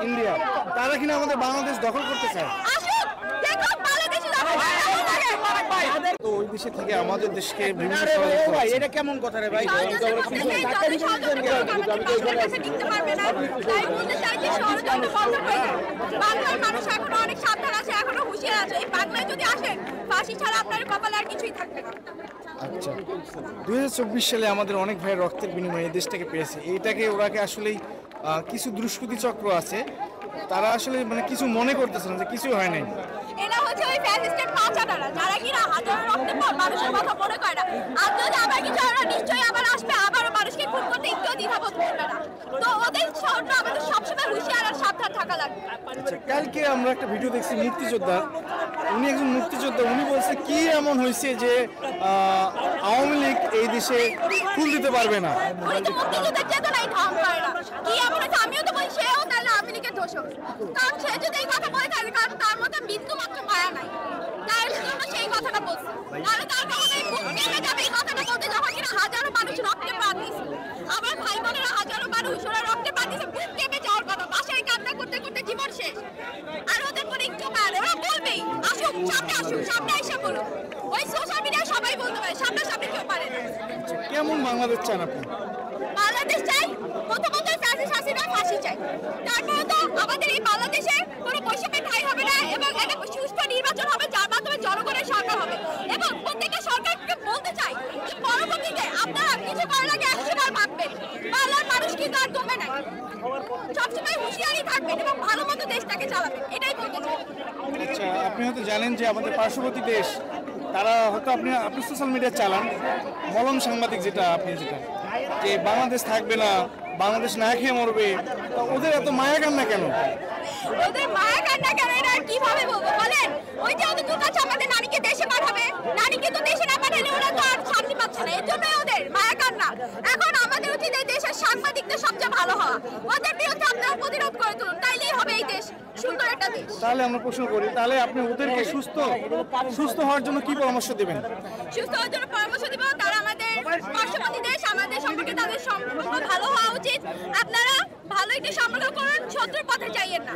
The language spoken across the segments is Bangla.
ইন্ডিয়া, তারা কিনা আমাদের বাংলাদেশ দখল করতে চায়। তো ওই দেশে থেকে আমাদের দেশকে এটা কেমন কথা রে ভাই? বাংলার মানুষ এখনো অনেক সাবধান আছে, এখনো হুঁশিয়ার আছে। এই বাংলায় যদি আসেন, ফাঁসি ছাড়া আপনার কপালে আর কিছুই থাকবে না। আচ্ছা, 2024 সালে আমাদের অনেক ভাই রক্তের বিনিময়ে এই দেশটাকে পেয়েছে। এইটাকে ওরাকে আসলেই কিছু দুষ্কৃতি চক্র আছে, তারা আসলে মানে কিছু মনে করতেছে না যে কিছু হয় নাই। এরা হচ্ছে ওই ফ্যাসিস্টের পাচাটারা, যারা কিনা হাজারো রক্তের পর মানুষের কথা মনে করে না। আর যদি আবার কিছু ওরা নিশ্চয়ই আবার আসবে, আবার মানুষকে খুন করতে একটু দ্বিধাবোধ করবে না। তো ওদের জন্য আমাদের সবসময় হুঁশিয়ার আর সাবধান থাকা লাগবে। আচ্ছা, কালকে আমরা একটা ভিডিও দেখছি মুক্তিযোদ্ধা, উনি একজন মুক্তিযোদ্ধা, উনি বলছে কি এমন হয়েছে যে আওয়ামী লীগ এই দেশে ফুল দিতে পারবে না। উনি তো মুক্তিযুদ্ধের চেতনাই ধারণ করে না। কি এমন হয়েছে? আমিও তো বলি সেও তাহলে আওয়ামী লীগের দোষক, কারণ সে যদি এই কথা বলে থাকে, কারণ তার মধ্যে বিন্দু মাত্র মায়া নাই, তার জন্য সেই কথাটা বলছে। তাহলে তার কখনোই মুখ কেটে যাবে এই কথাটা বলতে, যখন কিনা হাজারো মানুষ রক্তে প্রাণ দিয়েছে। আমার ভাই বোনেরা হাজারো মানুষ ওরা রক্তে প্রাণ দিয়েছে, মুখ কেঁপে যাওয়ার কথা, বাসায় কান্না করতে করতে জীবন শেষ। আর ওদের পরে একটু পারে, ওরা বলবেই আসুক, সামনে আসুক, সামনে এসে বলুক। ওই সোশ্যাল মিডিয়ায় সবাই বলতে পারে, সামনাসামনি কেউ পারে না। কেমন বাংলাদেশ চান আপনি? বাংলাদেশ চাই, প্রথমত ফ্যাসিস্ট হাসিনা ফাঁসি চাই। তারপরে তো আমাদের এই বাংলাদেশে কোনো বৈষম্যের ঠাঁই হবে না, এবং একটা সুষ্ঠু নির্বাচন হবে, যার মাধ্যমে জনগণের সরকার হবে। এবং প্রত্যেকটা সরকারকে বলতে চাই যে পরবর্তীতে আপনারা কিছু করার আগে 100 বার ভাববেন। বাংলার মানুষ কিন্তু আর দমে নাই, সবসময় হুঁশিয়ারি থাকবেন এবং ভালো মতো দেশটাকে চালাবেন, এটাই বলতে চাই। আচ্ছা, আপনি হয়তো জানেন যে আমাদের পার্শ্ববর্তী দেশ, তারা হয়তো আপনি সোশ্যাল মিডিয়া চালান, মলম সাংবাদিক যেটা যে বাংলাদেশ থাকবে না, বাংলাদেশ না খেয়ে মরবে, ওদের এত মায়া কান্না কেন? ওদের মায়া কান্না কেন এটা আর কিভাবে বলবো বলেন? ওই যে ওদের দুটো আমাদের নারীকে দেশে পাঠাবে, নারীকে তো দেশে না পাঠালে ওরা তো আর শান্তি পাচ্ছে না, এর জন্যই ওদের মায়া কান্না। এখন আমাদের উচিত এই দেশের সাংবাদিকদের সবচেয়ে ভালো হওয়া, ওদের বিরুদ্ধে আপনারা প্রতিরোধ করে তুলুন, তাইলেই হবে এই দেশ সুন্দর একটা দেশ। তাহলে আমরা প্রশ্ন করি, তাহলে আপনি ওদেরকে সুস্থ হওয়ার জন্য কি পরামর্শ দেবেন? সুস্থ হওয়ার জন্য পরামর্শ দিব, তারা আমাদের পার্শ্ববর্তী দেশ, আমাদের সম্পর্কে তাদের সম্পর্ক ভালো হওয়া উচিত। আপনারা ভালো একটি সম্পর্ক করুন, শত্রুর পথে যাইয়েন না,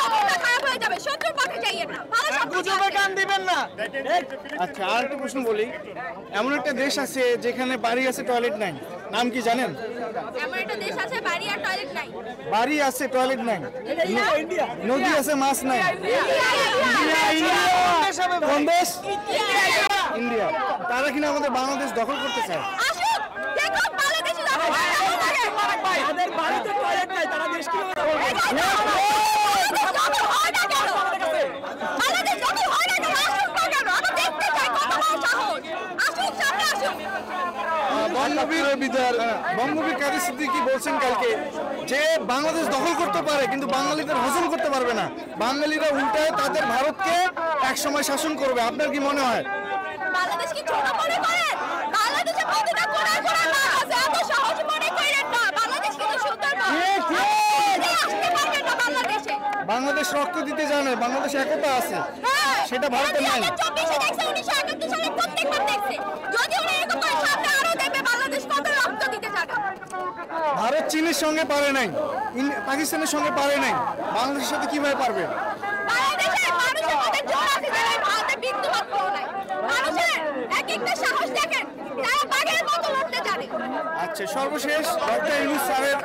অবস্থা খারাপ হয়ে যাবে। শত্রুর পথে যাইয়েন না, ভালো সম্পর্ক গান দিবেন না। আচ্ছা, আর একটা প্রশ্ন বলি, এমন একটা দেশ আছে যেখানে বাড়ি আছে টয়লেট নাই, নাম কি জানেন? এমন একটা দেশ আছে বাড়ি আর টয়লেট নাই, বাড়ি আছে টয়লেট নাই, নদী আছে মাছ নাই। কোন দেশ? ইন্ডিয়া, তারা কিনা আমাদের বাংলাদেশ দখল করতে চায়। আসুক, দেখুন বাংলাদেশে তাদের বাড়িতে টয়লেট নাই, তারা দেশ কি বঙ্গবীর কাদের সিদ্দিকী বলছেন কালকে যে বাংলাদেশ দখল করতে পারে, কিন্তু বাঙালিদের হজম করতে পারবে না। বাঙালিরা উল্টায় তাদের ভারতকে একসময় শাসন করবে। আপনার কি মনে হয়? বাংলাদেশ কি ছোট মনে করেন? বাংলাদেশে প্রতিটা কোণায় কোণায় মানুষ আছে, এত সহজ মনে করেন না। বাংলাদেশ কিন্তু সুন্দর, আসতে পারবেন না বাংলাদেশে। বাংলাদেশ রক্ত দিতে জানে, বাংলাদেশ একতা আছে, সেটা ভারতের নাই। 2024 দেখছে, 1971 সালে প্রত্যেকবার দেখছে। যদি ওরা এরকম করে সামনে আরো দেখবে বাংলাদেশ কত রক্ত দিতে জানে। ভারত চীনের সঙ্গে পারে নাই, পাকিস্তানের সঙ্গে পারে নাই, বাংলাদেশের সাথে কিভাবে পারবে? বাংলাদেশের মানুষের মধ্যে জোর আছে, যারা ভারতে বিন্দু মাত্র নাই। মানুষের এক একটা সাহস দেখেন, তারা বাঘের মতো লড়তে জানে। আচ্ছা, সর্বশেষ ডক্টর ইউনূস স্যারের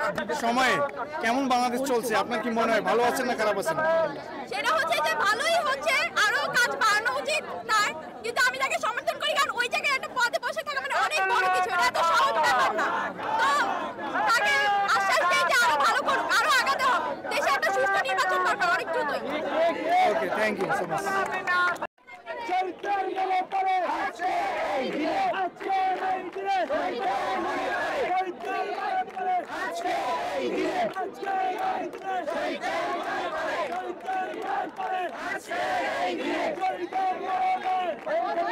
সময়ে কেমন বাংলাদেশ চলছে? আপনার কি মনে হয়, ভালো আছেন না খারাপ আছেন? সেটা হচ্ছে যে ভালোই হচ্ছে, আরো কাজ বাড়ানো উচিত তার, কিন্তু আমি তাকে সমর্থন করি, কারণ ওই জায়গায় একটা পদে বসে থাকা মানে অনেক বড় কিছু, এটা এত সহজ ব্যাপার না। তো তাকে আশ্বাস দেয় যে আরো ভালো করুক, আরো আগাতে হবে। দেশে একটা সুষ্ঠু নির্বাচন দরকার অনেক দ্রুতই। ওকে, থ্যাংক ইউ সো মাচ। সরকার গেলে পরে আছে এই দিনে, আছে এই দিনে, সরকার গেলে পরে আছে এই দিনে, আছে এই দিনে, সরকার গেলে পরে আছে এই দিনে, সরকার গেলে পরে